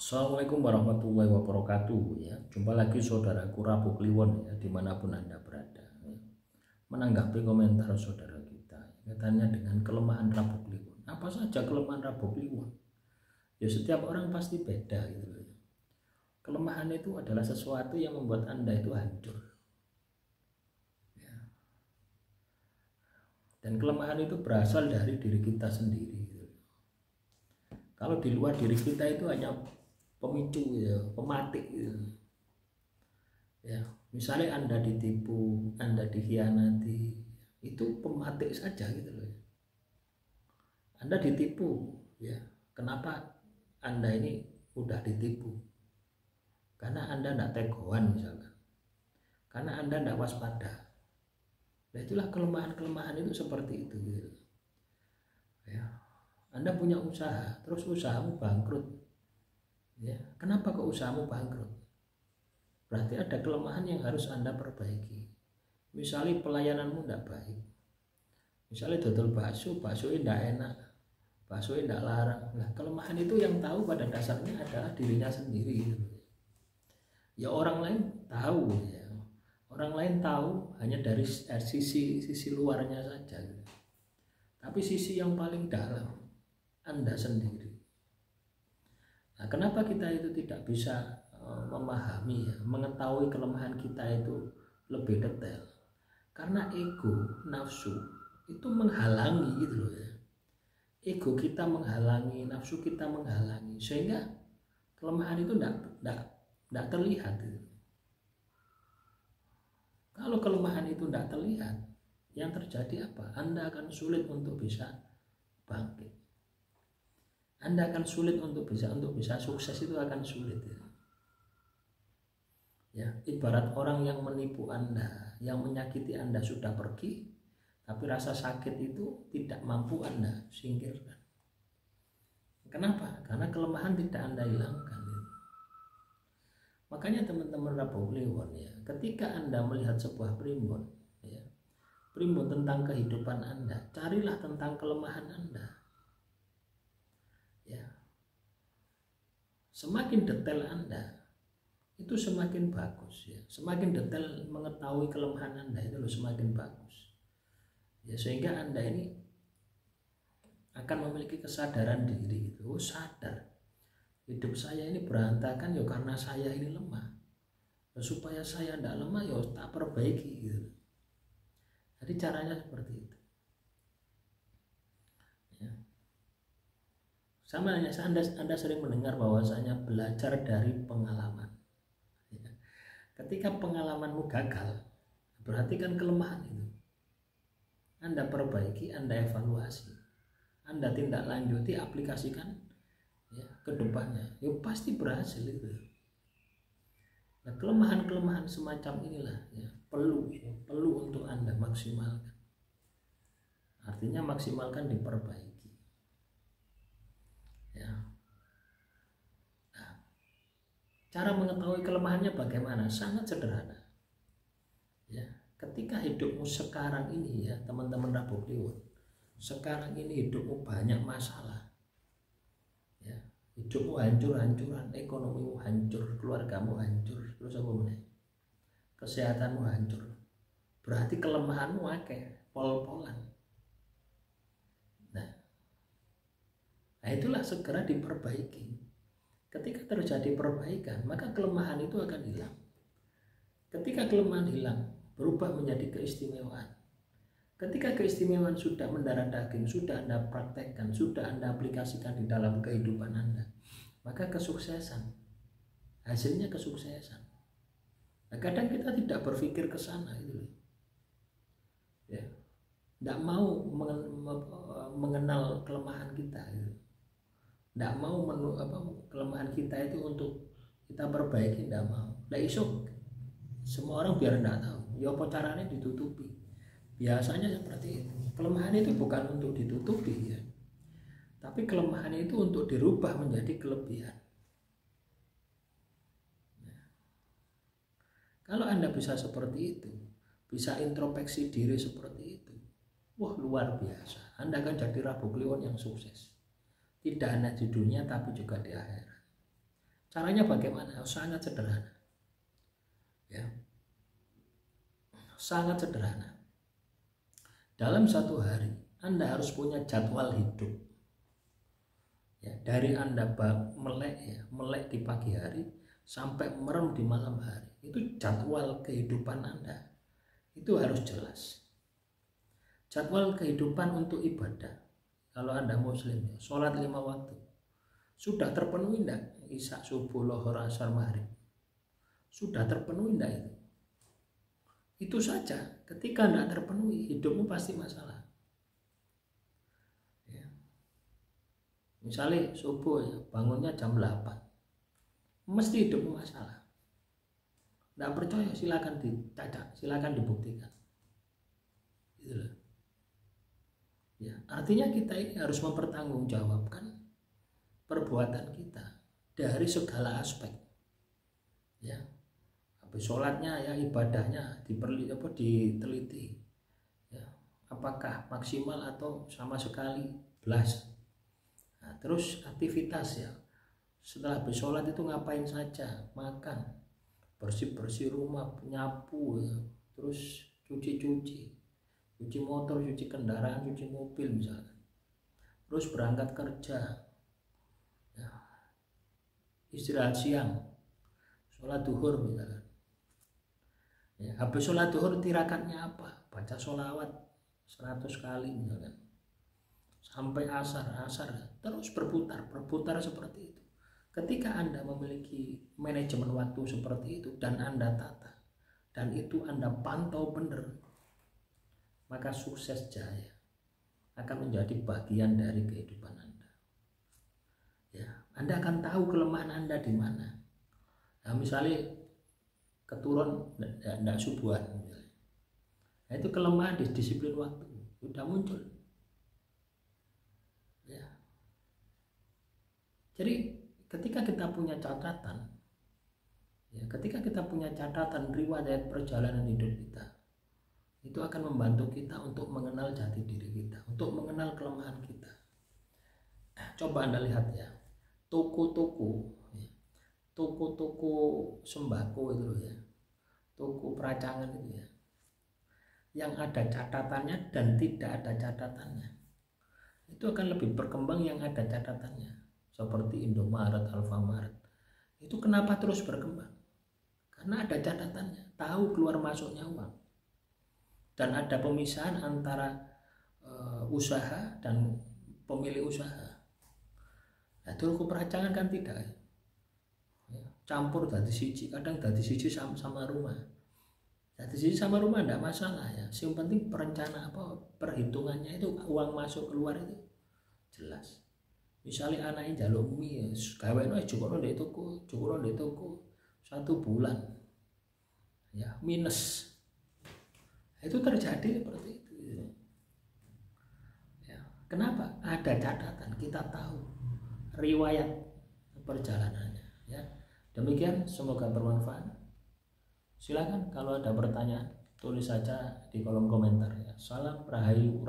Assalamualaikum warahmatullahi wabarakatuh ya. Jumpa lagi saudaraku Rabu Kliwon ya, dimanapun Anda berada ya. Menanggapi komentar saudara kita katanya dengan kelemahan Rabu Kliwon. Apa saja kelemahan Rabu Kliwon? Ya setiap orang pasti beda gitu loh. Kelemahan itu adalah sesuatu yang membuat Anda itu hancur ya. Dan kelemahan itu berasal dari diri kita sendiri gitu. Kalau di luar diri kita itu hanya pemicu ya, pematik gitu. Ya, misalnya Anda ditipu, Anda dikhianati, itu pematik saja gitu loh. Anda ditipu, ya. Kenapa Anda ini udah ditipu? Karena Anda tidak tegoan misalkan. Karena Anda tidak waspada. Nah, itulah kelemahan-kelemahan itu seperti itu gitu. Ya. Anda punya usaha, terus usahamu bangkrut. Ya, kenapa kok usahamu bangkrut? Berarti ada kelemahan yang harus Anda perbaiki. Misalnya pelayananmu tidak baik. Misalnya dodol bakso tidak enak, bakso tidak larang. Nah, kelemahan itu yang tahu pada dasarnya adalah dirinya sendiri gitu. Ya orang lain tahu ya. Orang lain tahu hanya dari sisi luarnya saja gitu. Tapi sisi yang paling dalam Anda sendiri. Nah, kenapa kita itu tidak bisa memahami ya, mengetahui kelemahan kita itu lebih detail? Karena ego, nafsu itu menghalangi gitu loh ya. Ego kita menghalangi, nafsu kita menghalangi, sehingga kelemahan itu tidak terlihat gitu. Kalau kelemahan itu tidak terlihat, yang terjadi apa? Anda akan sulit untuk bisa bangkit. Anda akan sulit untuk bisa sukses, itu akan sulit ya. Ya, ibarat orang yang menipu Anda, yang menyakiti Anda sudah pergi, tapi rasa sakit itu tidak mampu Anda singkirkan. Kenapa? Karena kelemahan tidak Anda hilangkan. Makanya teman-teman Rabu Kliwon ya, ketika Anda melihat sebuah primbon ya, primbon tentang kehidupan Anda, carilah tentang kelemahan Anda. Ya. Semakin detail Anda, itu semakin bagus ya. Semakin detail mengetahui kelemahan Anda itu semakin bagus. Ya, sehingga Anda ini akan memiliki kesadaran diri itu, sadar hidup saya ini berantakan ya karena saya ini lemah. Ya, supaya saya tidak lemah ya tak perbaiki gitu. Jadi caranya seperti itu. Ya. Sama hanya Anda sering mendengar bahwasanya belajar dari pengalaman. Ya. Ketika pengalamanmu gagal, berarti kan kelemahan itu. Anda perbaiki, Anda evaluasi, Anda tindak lanjuti, aplikasikan ya ke depannya, ya pasti berhasil itu. Nah, kelemahan-kelemahan semacam inilah ya perlu untuk Anda maksimalkan. Artinya maksimalkan, diperbaiki. Ya. Nah, cara mengetahui kelemahannya bagaimana? Sangat sederhana. Ya, ketika hidupmu sekarang ini ya, teman-teman Rabu Kliwon, sekarang ini hidupmu banyak masalah. Ya, hidupmu hancur-hancuran, ekonomimu hancur, keluargamu hancur, terus apa meneh? Kesehatanmu hancur. Berarti kelemahanmu akeh, pol-polan. Nah, itulah segera diperbaiki. Ketika terjadi perbaikan, maka kelemahan itu akan hilang. Ketika kelemahan hilang, berubah menjadi keistimewaan. Ketika keistimewaan sudah mendarah daging, sudah Anda praktekkan, sudah Anda aplikasikan di dalam kehidupan Anda, maka kesuksesan, hasilnya kesuksesan. Nah, kadang kita tidak berpikir ke sana itu, ya, tidak mau mengenal kelemahan kita, gitu. Tidak mau kelemahan kita itu untuk kita perbaiki, tidak mau. Nah, iso semua orang biar tidak tahu, ya apa caranya ditutupi. Biasanya seperti itu. Kelemahan itu bukan untuk ditutupi ya, tapi kelemahan itu untuk dirubah menjadi kelebihan. Nah, kalau Anda bisa seperti itu, bisa introspeksi diri seperti itu, wah luar biasa. Anda akan jadi Rabu Kliwon yang sukses. Tidak hanya di dunia tapi juga di akhirat. Caranya bagaimana? Sangat sederhana. Ya. Sangat sederhana. Dalam satu hari Anda harus punya jadwal hidup. Ya, dari Anda melek di pagi hari sampai merem di malam hari. Itu jadwal kehidupan Anda. Itu harus jelas. Jadwal kehidupan untuk ibadah. Kalau Anda muslim, sholat 5 waktu. Sudah terpenuhi enggak? Isya, subuh, lohor, asar, maghrib. Sudah terpenuhi enggak itu? Itu saja. Ketika enggak terpenuhi, hidupmu pasti masalah. Ya. Misalnya subuh ya, bangunnya jam 8. Mesti hidupmu masalah. Enggak percaya, silakan dicacak, silakan dibuktikan. Itulah. Ya, artinya kita ini harus mempertanggungjawabkan perbuatan kita dari segala aspek. Ya, habis sholatnya ya ibadahnya diteliti. Ya, apakah maksimal atau sama sekali belas. Nah, terus aktivitas ya. Setelah habis sholat itu ngapain saja? Makan, bersih rumah, nyapu, ya. Terus cuci motor, cuci kendaraan, cuci mobil misalnya. Terus berangkat kerja. Ya. Istirahat siang, sholat duhur misalnya. Ya, habis sholat duhur tirakatnya apa? Baca sholawat 100 kali misalnya. Sampai asar, terus berputar seperti itu. Ketika Anda memiliki manajemen waktu seperti itu dan Anda tata, dan itu Anda pantau benar, maka sukses jaya akan menjadi bagian dari kehidupan Anda. Ya, Anda akan tahu kelemahan Anda di mana. Nah, misalnya keturun tidak subuhan, misalnya. Nah, itu kelemahan di disiplin waktu sudah muncul. Ya. Jadi ketika kita punya catatan, ya, ketika kita punya catatan riwayat perjalanan hidup kita, itu akan membantu kita untuk mengenal jati diri kita, untuk mengenal kelemahan kita. Coba Anda lihat ya, toko-toko sembako itu ya, toko peracangan itu ya, yang ada catatannya dan tidak ada catatannya, itu akan lebih berkembang yang ada catatannya, seperti Indomaret, Alfamaret. Itu kenapa terus berkembang? Karena ada catatannya, tahu keluar masuknya uang. Dan ada pemisahan antara usaha dan pemilik usaha. Nah, toko peracangan kan tidak ya, campur dari siji, kadang dari siji sama rumah. Dari siji sama rumah tidak masalah ya. Yang penting perhitungannya itu uang masuk keluar itu jelas. Misalnya anaknya jaluk mie, gawe cukup di toko 1 bulan ya minus. Itu terjadi seperti itu. Ya. Kenapa? Ada catatan, kita tahu riwayat perjalanannya. Ya. Demikian, semoga bermanfaat. Silakan kalau ada pertanyaan tulis saja di kolom komentar. Ya. Salam rahayu.